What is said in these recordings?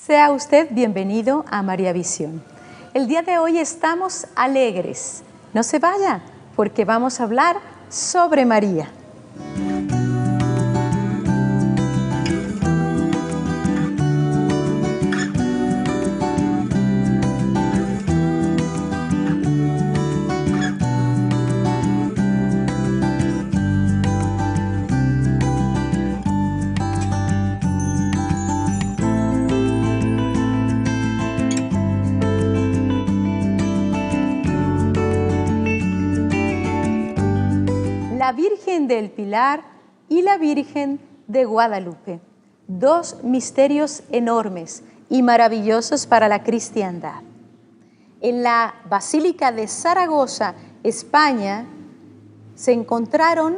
Sea usted bienvenido a María Visión. El día de hoy estamos alegres. No se vaya, porque vamos a hablar sobre María. La Virgen del Pilar y la Virgen de Guadalupe, dos misterios enormes y maravillosos para la cristiandad. En la Basílica de Zaragoza, España, se encontraron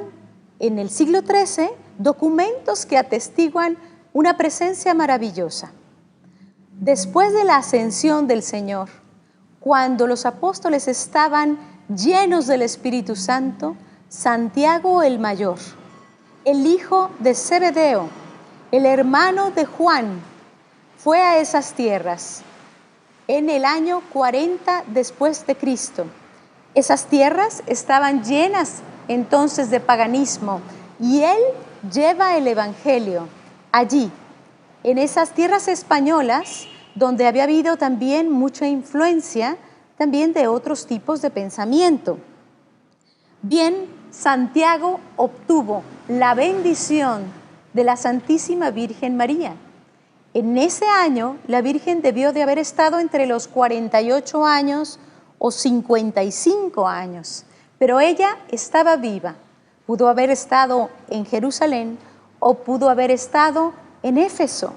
en el siglo XIII documentos que atestiguan una presencia maravillosa. Después de la ascensión del Señor, cuando los apóstoles estaban llenos del Espíritu Santo, Santiago el Mayor, el hijo de Zebedeo, el hermano de Juan, fue a esas tierras en el año 40 después de Cristo. Esas tierras estaban llenas entonces de paganismo y él lleva el evangelio allí, en esas tierras españolas, donde había habido también mucha influencia también de otros tipos de pensamiento. Bien, Santiago obtuvo la bendición de la Santísima Virgen María. En ese año, la Virgen debió de haber estado entre los 48 años o 55 años, pero ella estaba viva. Pudo haber estado en Jerusalén o pudo haber estado en Éfeso.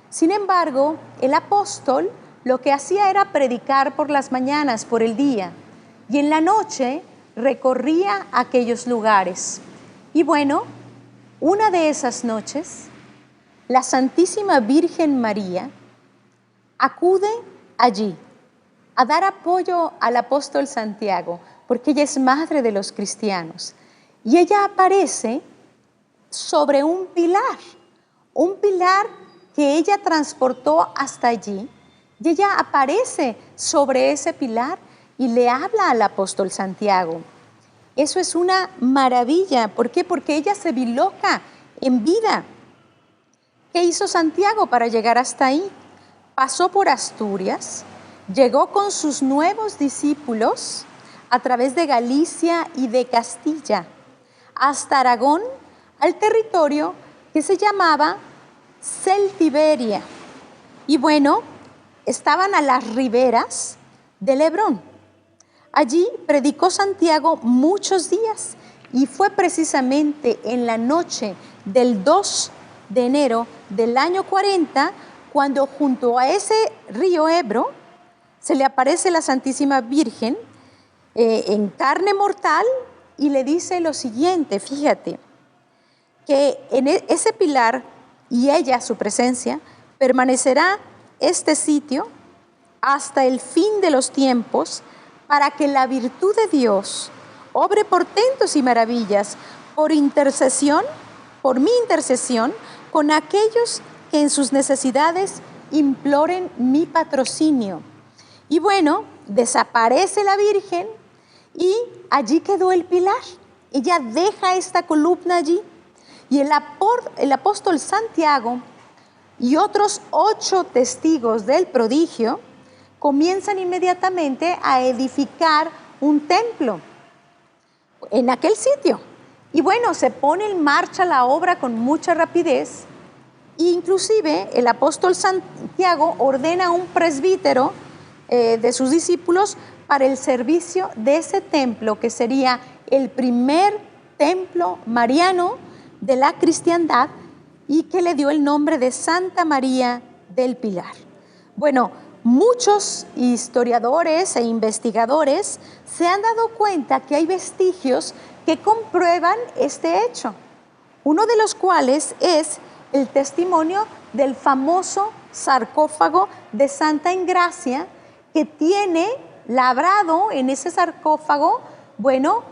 Sin embargo, el apóstol lo que hacía era predicar por las mañanas, por el día, y en la noche recorría aquellos lugares. Y bueno, una de esas noches, la Santísima Virgen María acude allí a dar apoyo al apóstol Santiago, porque ella es madre de los cristianos. Y ella aparece sobre un pilar que ella transportó hasta allí, y ella aparece sobre ese pilar y le habla al apóstol Santiago. Eso es una maravilla. ¿Por qué? Porque ella se biloca en vida. ¿Qué hizo Santiago para llegar hasta ahí? Pasó por Asturias, llegó con sus nuevos discípulos a través de Galicia y de Castilla hasta Aragón, al territorio que se llamaba Celtiberia. Y bueno, estaban a las riberas del Hebrón. Allí predicó Santiago muchos días y fue precisamente en la noche del 2 de enero del año 40 cuando junto a ese río Ebro se le aparece la Santísima Virgen en carne mortal y le dice lo siguiente, fíjate, que en ese pilar y ella, su presencia, permanecerá este sitio hasta el fin de los tiempos, para que la virtud de Dios obre portentos y maravillas por mi intercesión, con aquellos que en sus necesidades imploren mi patrocinio. Y bueno, desaparece la Virgen y allí quedó el pilar. Ella deja esta columna allí y el apóstol Santiago y otros 8 testigos del prodigio comienzan inmediatamente a edificar un templo en aquel sitio. Y bueno, se pone en marcha la obra con mucha rapidez. Inclusive el apóstol Santiago ordena a un presbítero de sus discípulos para el servicio de ese templo, que sería el primer templo mariano de la cristiandad y que le dio el nombre de Santa María del Pilar. Bueno, muchos historiadores e investigadores se han dado cuenta que hay vestigios que comprueban este hecho, uno de los cuales es el testimonio del famoso sarcófago de Santa Engracia, que tiene labrado en ese sarcófago, bueno,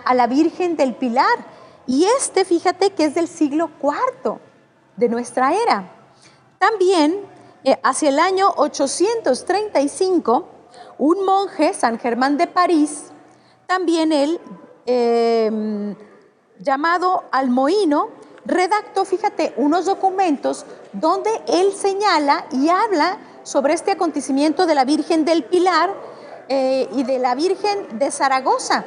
a la Virgen del Pilar. Y fíjate que es del siglo IV de nuestra era. También Hacia el año 835, un monje, San Germán de París, también él, llamado Almoino, redactó, fíjate, unos documentos donde él señala y habla sobre este acontecimiento de la Virgen del Pilar y de la Virgen de Zaragoza,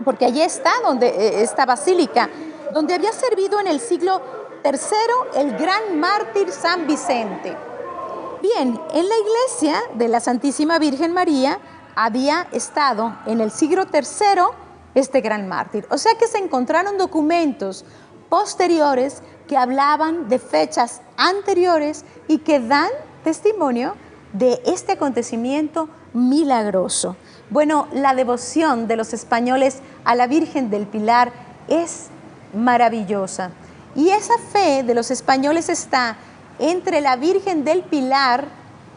porque allí está esta basílica, donde había servido en el siglo III el gran mártir San Vicente. Bien, en la iglesia de la Santísima Virgen María había estado en el siglo III este gran mártir. O sea que se encontraron documentos posteriores que hablaban de fechas anteriores y que dan testimonio de este acontecimiento milagroso. Bueno, la devoción de los españoles a la Virgen del Pilar es maravillosa. Y esa fe de los españoles está entre la Virgen del Pilar,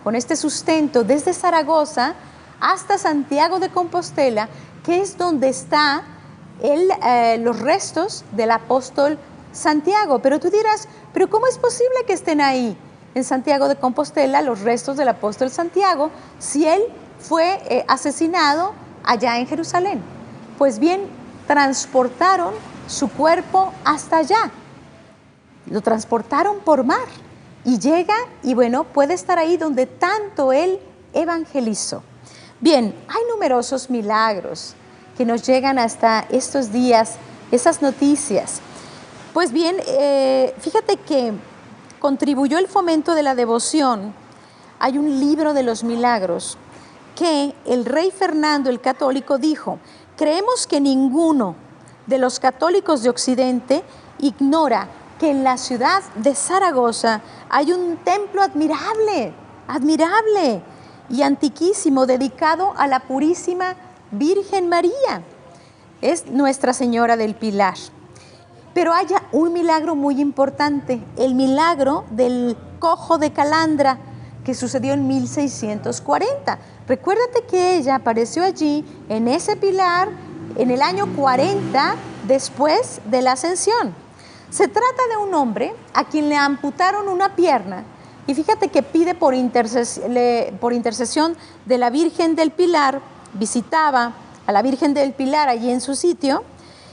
con este sustento desde Zaragoza hasta Santiago de Compostela, que es donde están los restos del apóstol Santiago. Pero tú dirás, ¿pero cómo es posible que estén ahí en Santiago de Compostela los restos del apóstol Santiago si él fue asesinado allá en Jerusalén? Pues bien, transportaron su cuerpo hasta allá, lo transportaron por mar y llega y bueno, puede estar ahí donde tanto él evangelizó. Bien, hay numerosos milagros que nos llegan hasta estos días, esas noticias. Pues bien, fíjate que contribuyó el fomento de la devoción. Hay un libro de los milagros que el rey Fernando el Católico dijo: creemos que ninguno de los católicos de Occidente ignora que en la ciudad de Zaragoza hay un templo admirable y antiquísimo dedicado a la Purísima Virgen María. Es Nuestra Señora del Pilar. Pero hay un milagro muy importante, el milagro del cojo de Calandra, que sucedió en 1640. Recuérdate que ella apareció allí, en ese pilar, en el año 40 después de la Ascensión. Se trata de un hombre a quien le amputaron una pierna y fíjate que pide por intercesión de la Virgen del Pilar, visitaba a la Virgen del Pilar allí en su sitio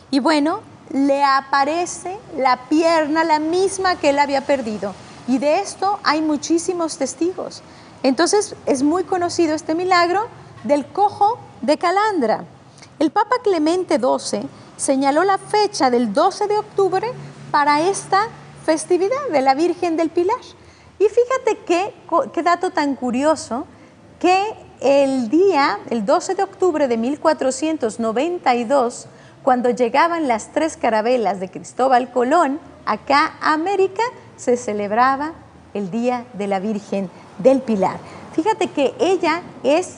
y bueno, le aparece la pierna, la misma que él había perdido. Y de esto hay muchísimos testigos. Entonces es muy conocido este milagro del cojo de Calandra. El Papa Clemente XII señaló la fecha del 12 de octubre para esta festividad de la Virgen del Pilar. Y fíjate qué dato tan curioso, que el 12 de octubre de 1492, cuando llegaban las 3 carabelas de Cristóbal Colón acá a América, se celebraba el Día de la Virgen del Pilar. Fíjate que ella es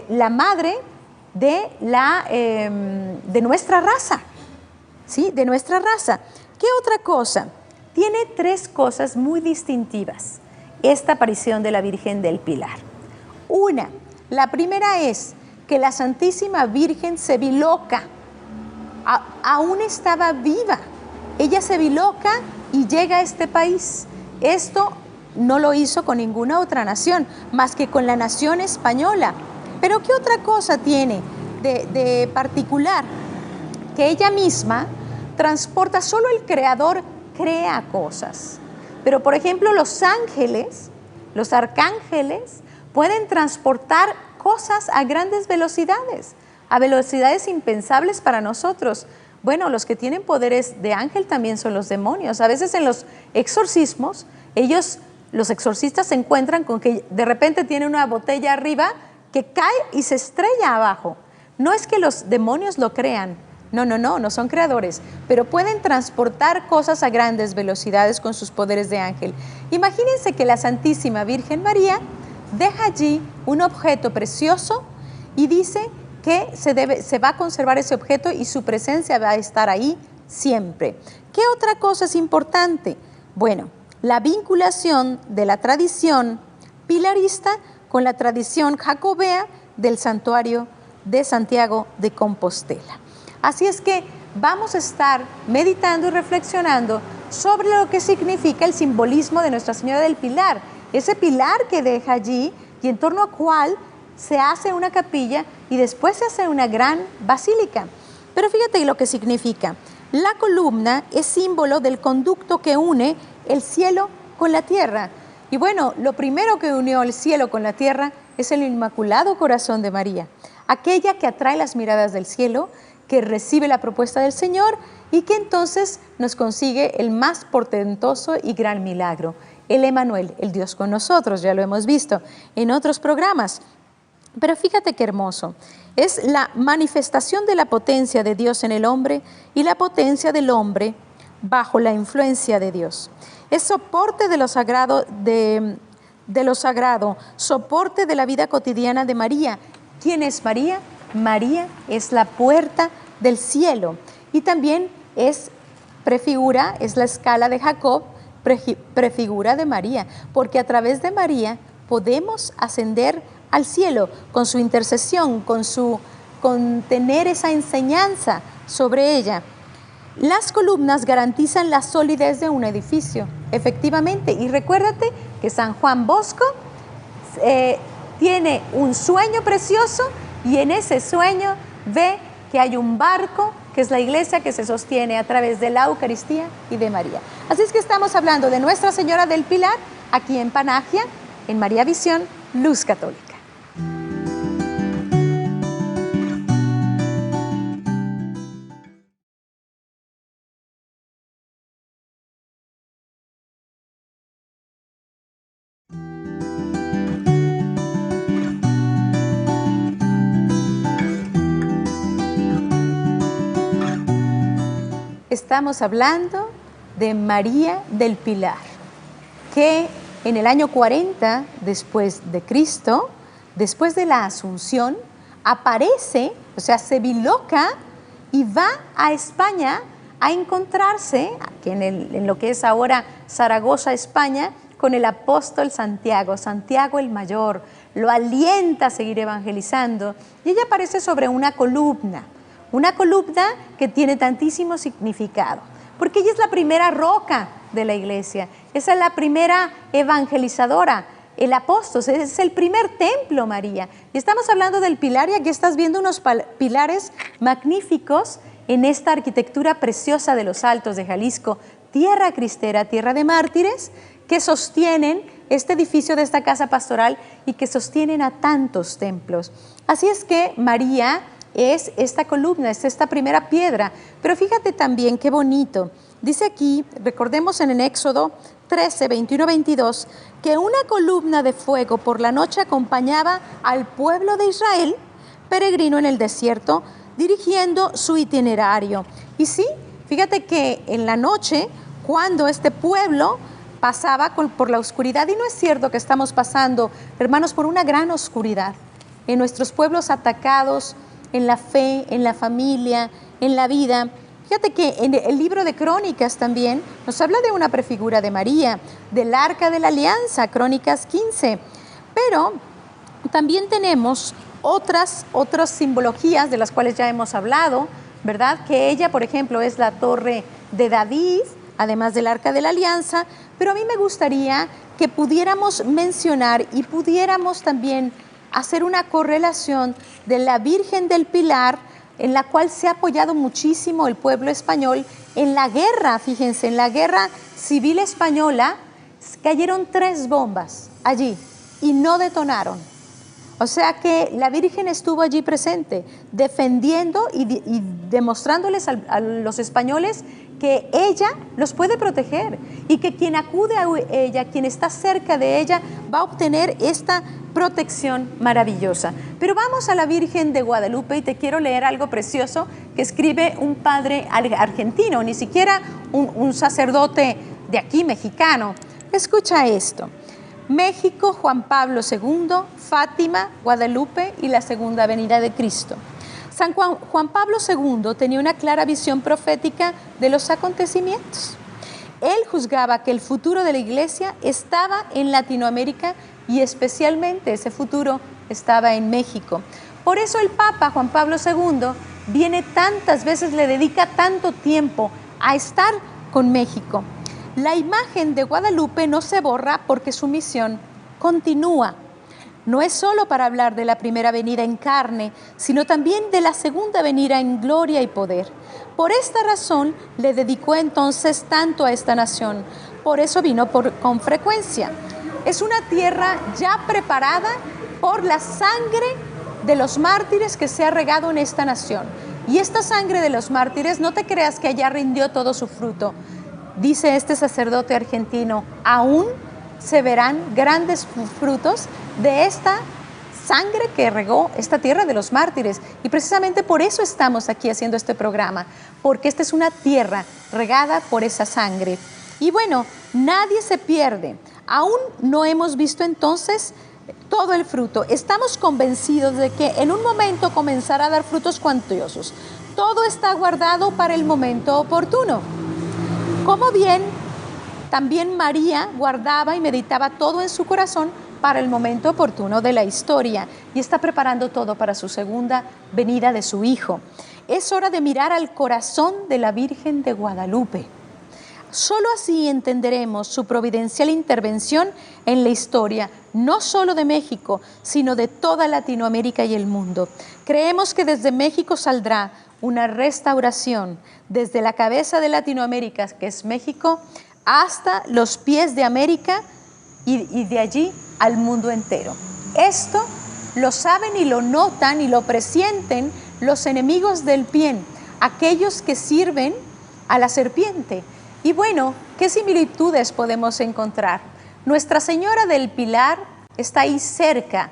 la madre de nuestra raza, ¿sí? De nuestra raza. ¿Qué otra cosa? Tiene 3 cosas muy distintivas esta aparición de la Virgen del Pilar. La primera es que la Santísima Virgen se biloca, aún estaba viva. Ella se biloca y llega a este país. Esto no lo hizo con ninguna otra nación, más que con la nación española. Pero ¿qué otra cosa tiene de particular? Que ella misma transporta, solo el Creador crea cosas. Pero, por ejemplo, los ángeles, los arcángeles, pueden transportar cosas a grandes velocidades, a velocidades impensables para nosotros. Bueno, los que tienen poderes de ángel también son los demonios. A veces en los exorcismos, los exorcistas se encuentran con que de repente tiene una botella arriba que cae y se estrella abajo. No es que los demonios lo crean, no son creadores, pero pueden transportar cosas a grandes velocidades con sus poderes de ángel. Imagínense que la Santísima Virgen María deja allí un objeto precioso y dice que se va a conservar ese objeto y su presencia va a estar ahí siempre. ¿Qué otra cosa es importante? Bueno, la vinculación de la tradición pilarista con la tradición jacobea del santuario de Santiago de Compostela. Así es que vamos a estar meditando y reflexionando sobre lo que significa el simbolismo de Nuestra Señora del Pilar. ese pilar que deja allí y en torno al cual se hace una capilla y después se hace una gran basílica. Pero fíjate lo que significa. La columna es símbolo del conducto que une el cielo con la tierra. Y bueno, lo primero que unió el cielo con la tierra es el Inmaculado Corazón de María, aquella que atrae las miradas del cielo, que recibe la propuesta del Señor y que entonces nos consigue el más portentoso y gran milagro, el Emmanuel, el Dios con nosotros, ya lo hemos visto en otros programas. Pero fíjate qué hermoso, es la manifestación de la potencia de Dios en el hombre y la potencia del hombre bajo la influencia de Dios. Es soporte de lo sagrado, soporte de la vida cotidiana de María. ¿Quién es María? María es la puerta del cielo y también es prefigura, es la escala de Jacob, prefigura de María, porque a través de María podemos ascender al cielo con su intercesión, con tener esa enseñanza sobre ella. Las columnas garantizan la solidez de un edificio, efectivamente, y recuérdate que San Juan Bosco tiene un sueño precioso y en ese sueño ve que hay un barco, que es la iglesia que se sostiene a través de la Eucaristía y de María. Así es que estamos hablando de Nuestra Señora del Pilar, aquí en Panagia, en María Visión, Luz Católica. Estamos hablando de María del Pilar, que en el año 40 después de Cristo, después de la Asunción, aparece, o sea, se biloca y va a España a encontrarse, aquí en lo que es ahora Zaragoza, España, con el apóstol Santiago, Santiago el Mayor, lo alienta a seguir evangelizando y ella aparece sobre una columna que tiene tantísimo significado, porque ella es la primera roca de la iglesia, esa es la primera evangelizadora, el apóstol, es el primer templo, María. Y estamos hablando del pilar y aquí estás viendo unos pilares magníficos en esta arquitectura preciosa de los Altos de Jalisco, tierra cristera, tierra de mártires, que sostienen este edificio de esta casa pastoral y que sostienen a tantos templos. Así es que María es esta columna, es esta primera piedra. Pero fíjate también qué bonito. Dice aquí, recordemos en el Éxodo 13, 21, 22, que una columna de fuego por la noche acompañaba al pueblo de Israel, peregrino en el desierto, dirigiendo su itinerario. Y sí, fíjate que en la noche, cuando este pueblo pasaba por la oscuridad, y no es cierto que estamos pasando, hermanos, por una gran oscuridad, en nuestros pueblos atacados, en la fe, en la familia, en la vida. Fíjate que en el libro de Crónicas también nos habla de una prefigura de María, del Arca de la Alianza, Crónicas 15. Pero también tenemos otras simbologías de las cuales ya hemos hablado, ¿verdad? Que ella, por ejemplo, es la torre de David, además del Arca de la Alianza. Pero a mí me gustaría que pudiéramos mencionar y pudiéramos también hacer una correlación de la Virgen del Pilar, en la cual se ha apoyado muchísimo el pueblo español en la guerra. Fíjense, en la guerra civil española cayeron 3 bombas allí y no detonaron. O sea que la Virgen estuvo allí presente, defendiendo y demostrándoles a los españoles que ella los puede proteger y que quien acude a ella, quien está cerca de ella, va a obtener esta protección maravillosa. Pero vamos a la Virgen de Guadalupe y te quiero leer algo precioso que escribe un padre argentino, ni siquiera un sacerdote de aquí mexicano. Escucha esto. México, Juan Pablo II, Fátima, Guadalupe y la segunda venida de Cristo. San Juan Pablo II tenía una clara visión profética de los acontecimientos. Él juzgaba que el futuro de la Iglesia estaba en Latinoamérica y especialmente ese futuro estaba en México. Por eso el Papa Juan Pablo II viene tantas veces, le dedica tanto tiempo a estar con México. La imagen de Guadalupe no se borra porque su misión continúa. No es solo para hablar de la primera venida en carne, sino también de la segunda venida en gloria y poder. Por esta razón le dedicó entonces tanto a esta nación. Por eso vino con frecuencia. Es una tierra ya preparada por la sangre de los mártires que se ha regado en esta nación. Y esta sangre de los mártires, no te creas que allá rindió todo su fruto. Dice este sacerdote argentino, aún se verán grandes frutos de esta sangre que regó esta tierra de los mártires. Y precisamente por eso estamos aquí haciendo este programa, porque esta es una tierra regada por esa sangre. Y bueno, nadie se pierde. Aún no hemos visto entonces todo el fruto. Estamos convencidos de que en un momento comenzará a dar frutos cuantiosos. Todo está guardado para el momento oportuno. Como bien, también María guardaba y meditaba todo en su corazón para el momento oportuno de la historia y está preparando todo para su segunda venida de su Hijo. Es hora de mirar al corazón de la Virgen de Guadalupe. Solo así entenderemos su providencial intervención en la historia, no solo de México, sino de toda Latinoamérica y el mundo. Creemos que desde México saldrá una restauración, desde la cabeza de Latinoamérica, que es México, hasta los pies de América y de allí al mundo entero. Esto lo saben y lo notan y lo presienten los enemigos del bien, aquellos que sirven a la serpiente. Y bueno, ¿qué similitudes podemos encontrar? Nuestra Señora del Pilar está ahí cerca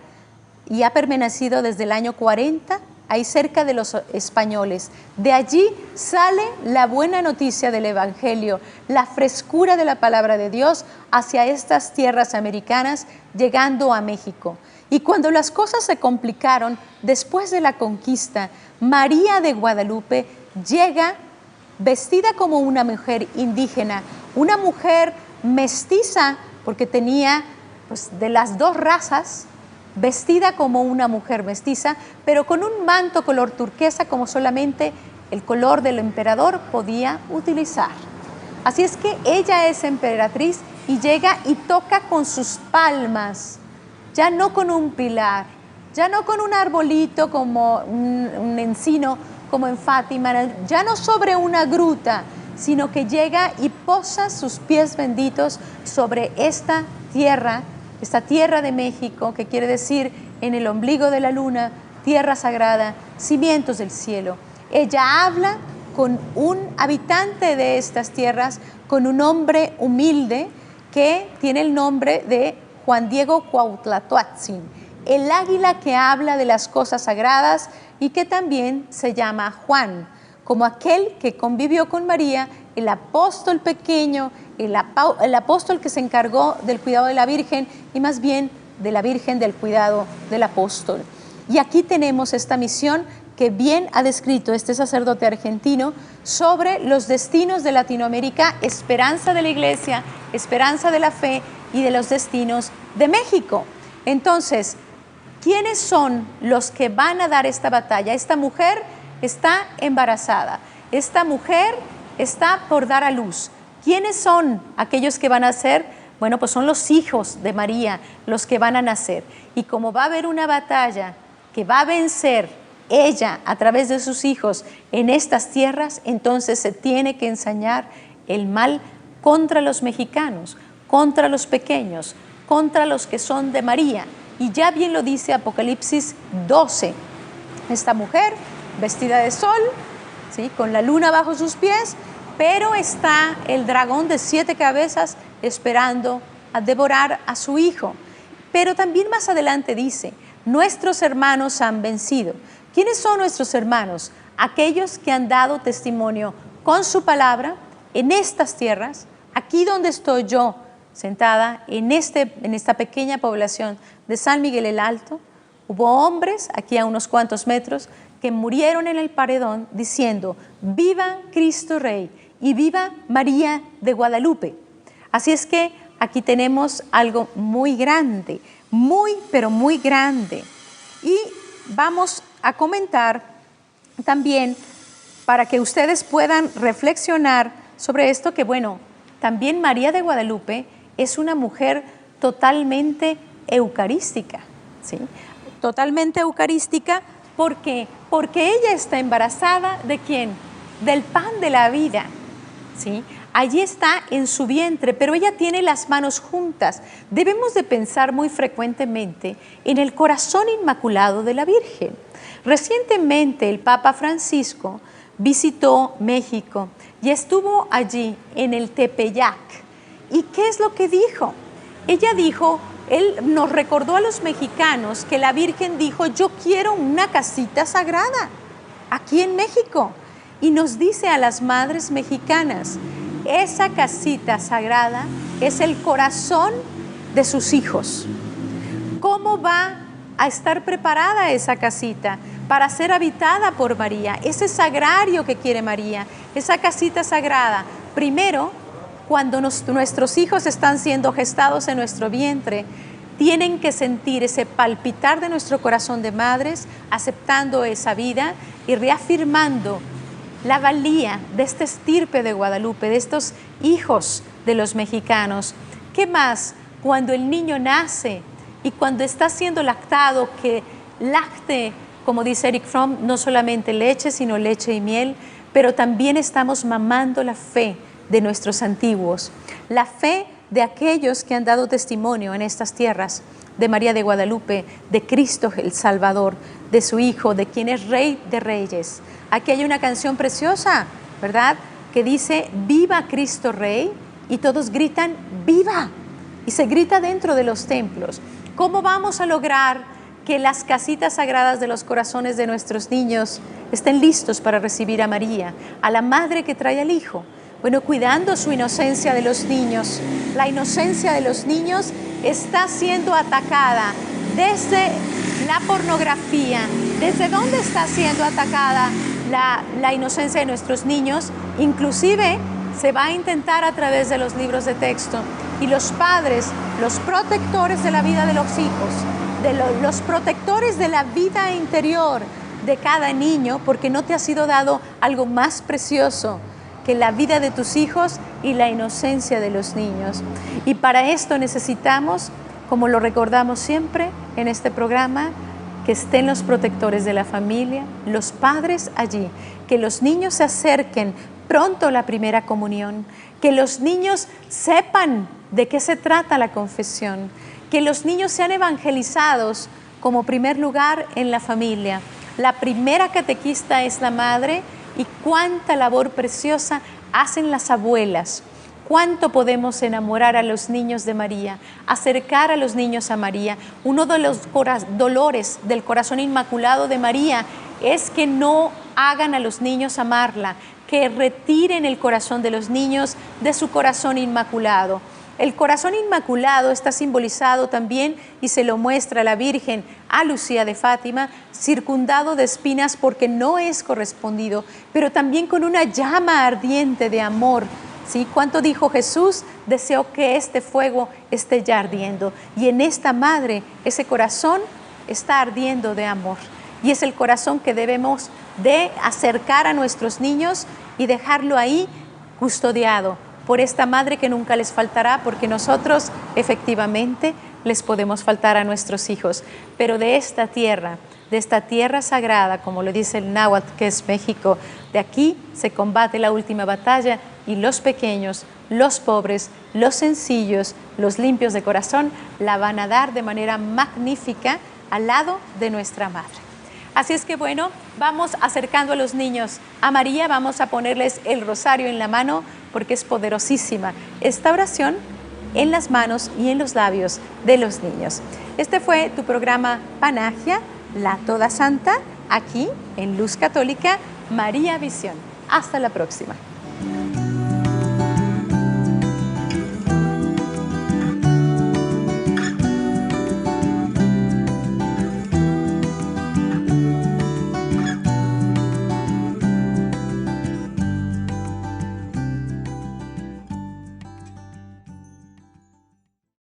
y ha permanecido desde el año 40, ahí cerca de los españoles. De allí sale la buena noticia del Evangelio, la frescura de la palabra de Dios hacia estas tierras americanas, llegando a México. Y cuando las cosas se complicaron, después de la conquista, María de Guadalupe llega vestida como una mujer indígena, una mujer mestiza, porque tenía pues, de las dos razas, vestida como una mujer mestiza, pero con un manto color turquesa como solamente el color del emperador podía utilizar. Así es que ella es emperatriz y llega y toca con sus palmas, ya no con un pilar, ya no con un arbolito como un encino, como en Fátima, ya no sobre una gruta, sino que llega y posa sus pies benditos sobre esta tierra de México, que quiere decir en el ombligo de la luna, tierra sagrada, cimientos del cielo. Ella habla con un habitante de estas tierras, con un hombre humilde que tiene el nombre de Juan Diego Cuauhtlatoatzin, el águila que habla de las cosas sagradas y que también se llama Juan, como aquel que convivió con María, el apóstol pequeño, el apóstol que se encargó del cuidado de la Virgen y más bien de la Virgen del cuidado del apóstol. Y aquí tenemos esta misión que bien ha descrito este sacerdote argentino sobre los destinos de Latinoamérica, esperanza de la Iglesia, esperanza de la fe y de los destinos de México. Entonces, ¿quiénes son los que van a dar esta batalla? Esta mujer está embarazada, esta mujer está por dar a luz. ¿Quiénes son aquellos que van a ser? Bueno, pues son los hijos de María los que van a nacer. Y como va a haber una batalla que va a vencer ella a través de sus hijos en estas tierras, entonces se tiene que ensañar el mal contra los mexicanos, contra los pequeños, contra los que son de María. Y ya bien lo dice Apocalipsis 12. Esta mujer vestida de sol, ¿sí?, con la luna bajo sus pies, pero está el dragón de 7 cabezas esperando a devorar a su hijo. Pero también más adelante dice, nuestros hermanos han vencido. ¿Quiénes son nuestros hermanos? Aquellos que han dado testimonio con su palabra en estas tierras, aquí donde estoy yo, sentada en esta pequeña población de San Miguel el Alto. Hubo hombres, aquí a unos cuantos metros, que murieron en el paredón diciendo, viva Cristo Rey y viva María de Guadalupe. Así es que aquí tenemos algo muy grande, muy, pero muy grande. Y vamos a comentar también, para que ustedes puedan reflexionar sobre esto, que bueno, también María de Guadalupe es una mujer totalmente eucarística, ¿sí? Totalmente eucarística, ¿por qué? Porque ella está embarazada ¿de quién? Del pan de la vida, ¿sí? Allí está en su vientre, pero ella tiene las manos juntas. Debemos de pensar muy frecuentemente en el corazón inmaculado de la Virgen. Recientemente el Papa Francisco visitó México y estuvo allí en el Tepeyac. ¿Y qué es lo que dijo? Ella dijo, él nos recordó a los mexicanos que la Virgen dijo, yo quiero una casita sagrada aquí en México. Y nos dice a las madres mexicanas, esa casita sagrada es el corazón de sus hijos. ¿Cómo va a estar preparada esa casita para ser habitada por María? Ese sagrario que quiere María, esa casita sagrada. Primero, cuando nuestros hijos están siendo gestados en nuestro vientre, tienen que sentir ese palpitar de nuestro corazón de madres, aceptando esa vida y reafirmando la valía de esta estirpe de Guadalupe, de estos hijos de los mexicanos. ¿Qué más? Cuando el niño nace y cuando está siendo lactado, que lacte, como dice Erich Fromm, no solamente leche, sino leche y miel, pero también estamos mamando la fe de nuestros antiguos, la fe de aquellos que han dado testimonio en estas tierras, de María de Guadalupe, de Cristo el Salvador, de su Hijo, de quien es Rey de Reyes. Aquí hay una canción preciosa, ¿verdad?, que dice, viva Cristo Rey, y todos gritan, viva, y se grita dentro de los templos. ¿Cómo vamos a lograr que las casitas sagradas de los corazones de nuestros niños estén listos para recibir a María, a la madre que trae al Hijo? Bueno, cuidando su inocencia de los niños. La inocencia de los niños está siendo atacada desde la pornografía. ¿Desde dónde está siendo atacada la inocencia de nuestros niños? Inclusive se va a intentar a través de los libros de texto. Y los padres, los protectores de la vida de los hijos, los protectores de la vida interior de cada niño, porque no te ha sido dado algo más precioso que la vida de tus hijos y la inocencia de los niños. Y para esto necesitamos, como lo recordamos siempre en este programa, que estén los protectores de la familia, los padres allí, que los niños se acerquen pronto a la primera comunión, que los niños sepan de qué se trata la confesión, que los niños sean evangelizados como primer lugar en la familia. La primera catequista es la madre, y cuánta labor preciosa hacen las abuelas. Cuánto podemos enamorar a los niños de María, acercar a los niños a María. Uno de los dolores del corazón inmaculado de María es que no hagan a los niños amarla, que retiren el corazón de los niños de su corazón inmaculado. El corazón inmaculado está simbolizado también, y se lo muestra la Virgen a Lucía de Fátima, circundado de espinas porque no es correspondido, pero también con una llama ardiente de amor. ¿Sí? ¿Cuánto dijo Jesús? Deseo que este fuego esté ya ardiendo. Y en esta madre, ese corazón está ardiendo de amor. Y es el corazón que debemos de acercar a nuestros niños y dejarlo ahí custodiado por esta madre que nunca les faltará, porque nosotros efectivamente les podemos faltar a nuestros hijos. Pero de esta tierra sagrada, como lo dice el náhuatl, que es México, de aquí se combate la última batalla, y los pequeños, los pobres, los sencillos, los limpios de corazón, la van a dar de manera magnífica al lado de nuestra madre. Así es que bueno, vamos acercando a los niños a María, vamos a ponerles el rosario en la mano, porque es poderosísima esta oración en las manos y en los labios de los niños. Este fue tu programa Panagia, la Toda Santa, aquí en Luz Católica, María Visión. Hasta la próxima.